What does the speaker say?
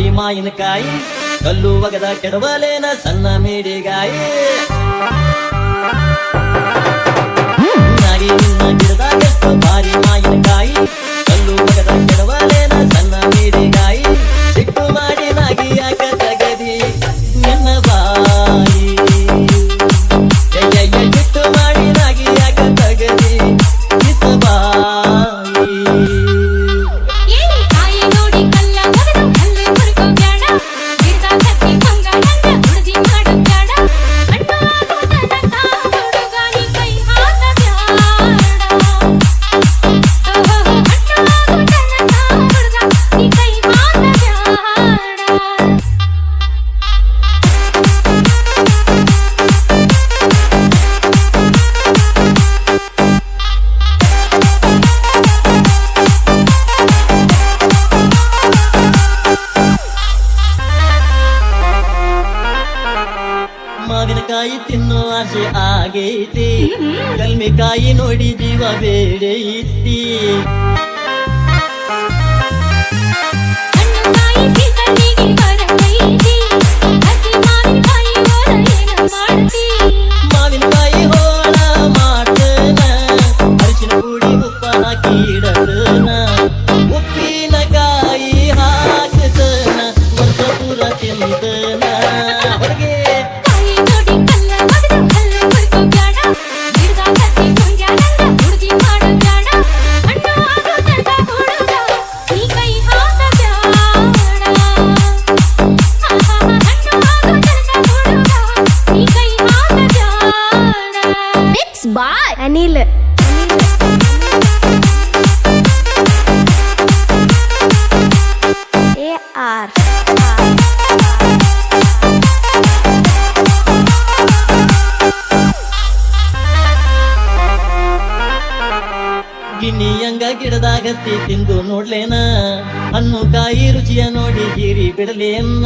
ಭಾರಿ ಮಾಯಿನಕಾಯಿ ಕಲ್ಲು ಒಗದ ಕೆಡವಲೇನ ಸಣ್ಣ ಮೇಡಿಗಾಯಿ ನಾಗಿ ನಿನ್ನ ಗಿಡದಾಗೆಷ್ಟು ಭಾರಿ ಮಾಯಿನಕಾಯಿ ಕಲ್ಲು ಒಗದ ಕೆಡವಲೇನ ಸಣ್ಣ ಮೇಡಿಗಾಯಿ ಸಿಟ್ಟು ಮಾಡಿ ನಾಗಿ ಯಾಕ ತಗದಿ ನಿನ್ನ ಬಾಯಿ ಸಿಟ್ಟು ಮಾಡಿ ನಾಗಿ ಯಾಕ ತಗದಿ ನಿನ್ನ ಬಾಯಿ ಮಾವಿನಕಾಯಿ ತಿನ್ನೋ ಆಸೆ ಆಗೈತಿ ಕಲ್ಮಿಕಾಯಿ ನೋಡಿ ಜೀವ ಬೇಡೈತಿ ಮಾವಿನಕಾಯಿ ಹೋಳ ಮಾಡ್ತನ ಅರಿಶಿನ ಪುಡಿ ಉಪ್ಪ ಹಾಕಿಡತನ ಉಪ್ಪಿನಕಾಯಿ ಹಾಕತನ ವರ್ಷ ಪೂರ ತಿಂತನ ಹೊರಗೆ Bye, Anil. AR. ಗಿಣಿಯಂಗ ಗಿಡದಾಗತ್ತಿ ತಿಂದು ನೋಡ್ಲೇನ ಹಣ್ಣು ಕಾಯಿ ರುಚಿಯ ನೋಡಿ ಹೀರಿ ಬಿಡಲೇನ